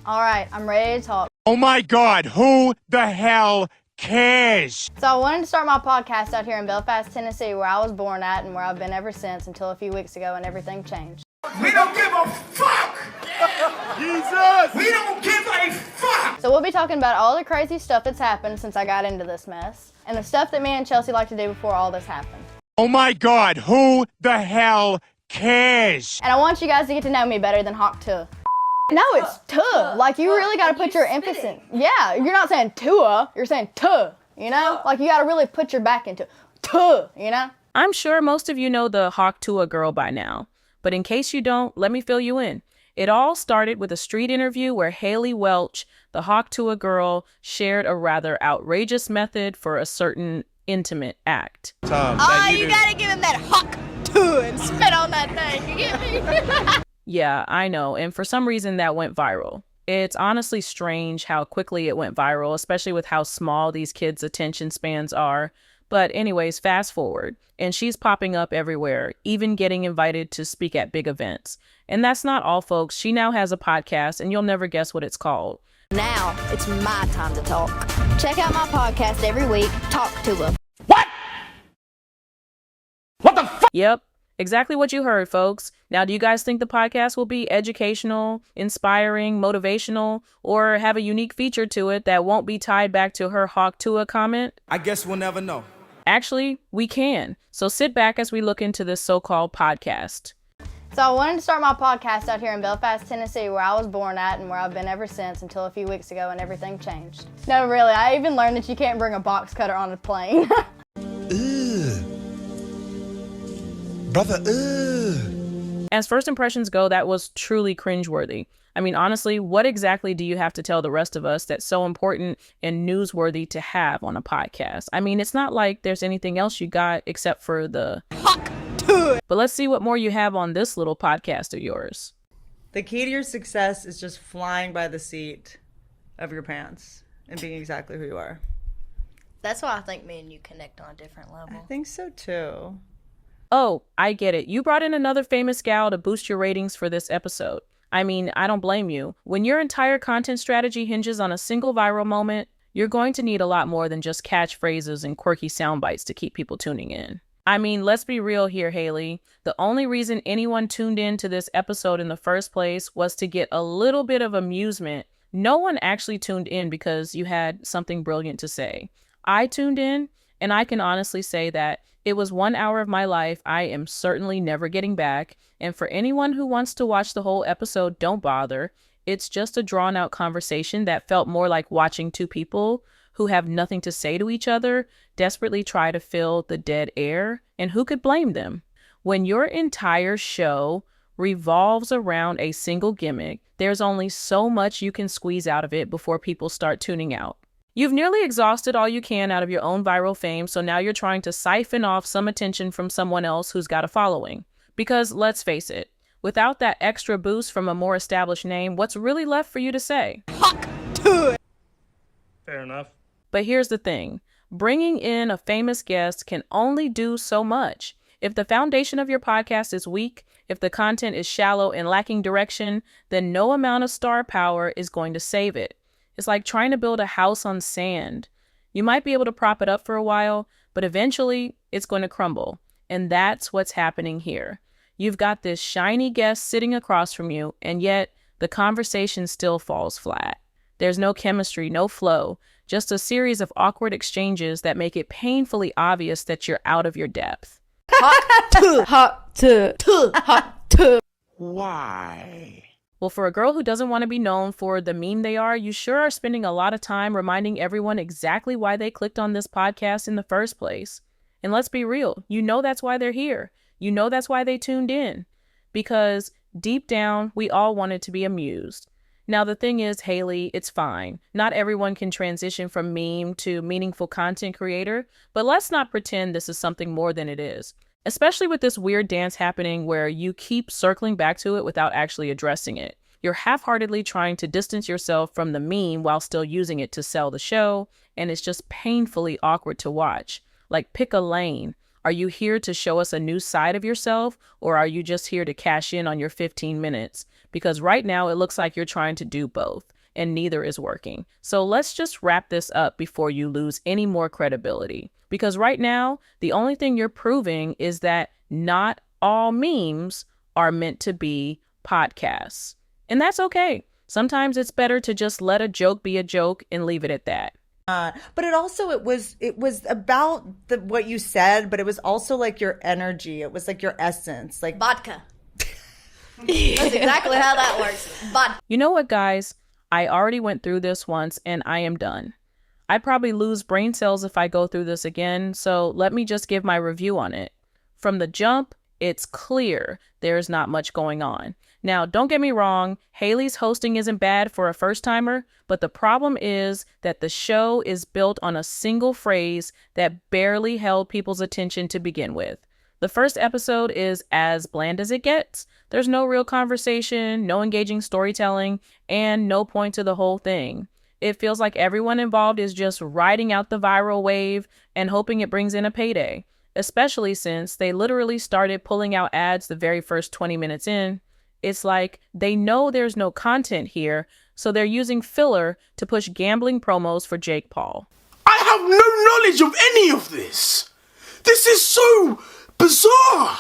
All right, I'm ready to talk. Oh my God, who the hell cares? So I wanted to start my podcast out here in Belfast, Tennessee, where I was born at and where I've been ever since until a few weeks ago and everything changed. We don't give a fuck! Jesus! We don't give a fuck! So we'll be talking about all the crazy stuff that's happened since I got into this mess and the stuff that me and Chelsea like to do before all this happened. Oh my God, who the hell cares? And I want you guys to get to know me better than Hawk Tuah. No, it's Tuah. Like, you really got to put your emphasis. Yeah, you're not saying Tuah, you're saying Tuah, you know? Like, you got to really put your back into it. Tuah, you know? I'm sure most of you know the Hawk Tuah girl by now, but in case you don't, let me fill you in. It all started with a street interview where Haliey Welch, the Hawk Tuah girl, shared a rather outrageous method for a certain intimate act. You gotta give him that Hawk Tuah and spit on that thing, you get me? Yeah, I know, and for some reason that went viral. It's honestly strange how quickly it went viral, especially with how small these kids' attention spans are. But anyways, fast forward, and she's popping up everywhere, even getting invited to speak at big events. And that's not all, folks. She now has a podcast, and you'll never guess what it's called. Now, it's my time to talk. Check out my podcast every week, Talk Tuah. What? What the fuck? Yep, exactly what you heard, folks. Now, do you guys think the podcast will be educational, inspiring, motivational, or have a unique feature to it that won't be tied back to her Hawk Tuah comment? I guess we'll never know. Actually, we can. So sit back as we look into this so-called podcast. So I wanted to start my podcast out here in Belfast, Tennessee, where I was born at and where I've been ever since until a few weeks ago and everything changed. No, really, I even learned that you can't bring a box cutter on a plane. Brother, ugh. As first impressions go, that was truly cringeworthy. I mean, honestly, what exactly do you have to tell the rest of us that's so important and newsworthy to have on a podcast? I mean, it's not like there's anything else you got except for the Hawk Tuah. But let's see what more you have on this little podcast of yours. The key to your success is just flying by the seat of your pants and being exactly who you are. That's why I think me and you connect on a different level. I think so too. Oh, I get it. You brought in another famous gal to boost your ratings for this episode. I mean, I don't blame you. When your entire content strategy hinges on a single viral moment, you're going to need a lot more than just catchphrases and quirky sound bites to keep people tuning in. I mean, let's be real here, Haliey. The only reason anyone tuned in to this episode in the first place was to get a little bit of amusement. No one actually tuned in because you had something brilliant to say. I tuned in, and I can honestly say that it was 1 hour of my life I am certainly never getting back. And for anyone who wants to watch the whole episode, don't bother. It's just a drawn-out conversation that felt more like watching two people who have nothing to say to each other desperately try to fill the dead air. And who could blame them? When your entire show revolves around a single gimmick, there's only so much you can squeeze out of it before people start tuning out. You've nearly exhausted all you can out of your own viral fame, so now you're trying to siphon off some attention from someone else who's got a following. Because let's face it, without that extra boost from a more established name, what's really left for you to say? Hawk Tuah. Fair enough. But here's the thing. Bringing in a famous guest can only do so much. If the foundation of your podcast is weak, if the content is shallow and lacking direction, then no amount of star power is going to save it. It's like trying to build a house on sand. You might be able to prop it up for a while, but eventually it's going to crumble. And that's what's happening here. You've got this shiny guest sitting across from you, and yet the conversation still falls flat. There's no chemistry, no flow, just a series of awkward exchanges that make it painfully obvious that you're out of your depth. Hawk Tuah. Hawk Tuah. Hawk Tuah. Why? Well, for a girl who doesn't want to be known for the meme they are, you sure are spending a lot of time reminding everyone exactly why they clicked on this podcast in the first place. And let's be real, you know that's why they're here. You know that's why they tuned in. Because deep down, we all wanted to be amused. Now, the thing is, Haliey, it's fine. Not everyone can transition from meme to meaningful content creator, but let's not pretend this is something more than it is. Especially with this weird dance happening where you keep circling back to it without actually addressing it. You're half-heartedly trying to distance yourself from the meme while still using it to sell the show, and it's just painfully awkward to watch. Like, pick a lane. Are you here to show us a new side of yourself, or are you just here to cash in on your 15 minutes? Because right now it looks like you're trying to do both. and neither is working. So let's just wrap this up before you lose any more credibility. Because right now, the only thing you're proving is that not all memes are meant to be podcasts. And that's okay. Sometimes it's better to just let a joke be a joke and leave it at that. But it was about what you said, but it was also like your energy. It was like your essence. Like Vodka. That's exactly how that works. Vodka. You know what, guys? I already went through this once and I am done. I'd probably lose brain cells if I go through this again, so let me just give my review on it. From the jump, it's clear there's not much going on. Now, don't get me wrong, Haliey's hosting isn't bad for a first-timer, but the problem is that the show is built on a single phrase that barely held people's attention to begin with. The first episode is as bland as it gets. There's no real conversation, no engaging storytelling, and no point to the whole thing. It feels like everyone involved is just riding out the viral wave and hoping it brings in a payday, especially since they literally started pulling out ads the very first 20 minutes in. It's like they know there's no content here, so they're using filler to push gambling promos for Jake Paul. I have no knowledge of any of this. This is so bizarre.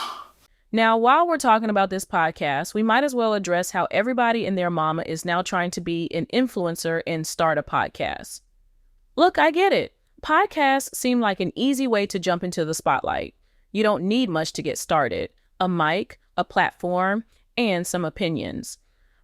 Now, while we're talking about this podcast, we might as well address how everybody and their mama is now trying to be an influencer and start a podcast. Look, I get it. Podcasts seem like an easy way to jump into the spotlight. You don't need much to get started. A mic, a platform, and some opinions.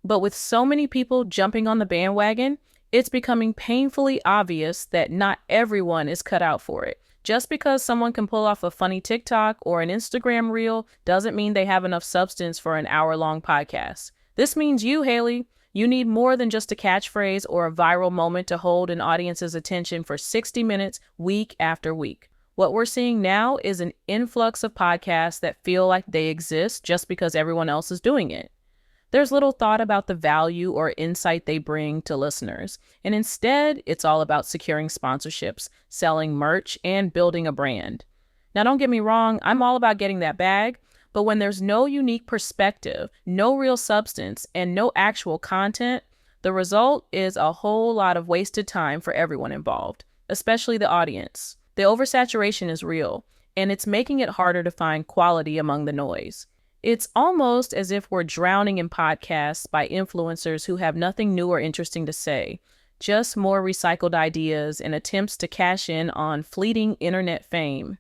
But with so many people jumping on the bandwagon, it's becoming painfully obvious that not everyone is cut out for it. Just because someone can pull off a funny TikTok or an Instagram reel doesn't mean they have enough substance for an hour-long podcast. This means you, Haliey, you need more than just a catchphrase or a viral moment to hold an audience's attention for 60 minutes, week after week. What we're seeing now is an influx of podcasts that feel like they exist just because everyone else is doing it. There's little thought about the value or insight they bring to listeners, and instead, it's all about securing sponsorships, selling merch, and building a brand. Now, don't get me wrong, I'm all about getting that bag, but when there's no unique perspective, no real substance, and no actual content, the result is a whole lot of wasted time for everyone involved, especially the audience. The oversaturation is real, and it's making it harder to find quality among the noise. It's almost as if we're drowning in podcasts by influencers who have nothing new or interesting to say, just more recycled ideas and attempts to cash in on fleeting internet fame.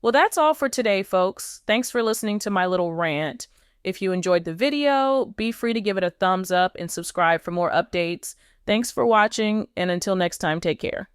Well, that's all for today, folks. Thanks for listening to my little rant. If you enjoyed the video, be free to give it a thumbs up and subscribe for more updates. Thanks for watching, and until next time, take care.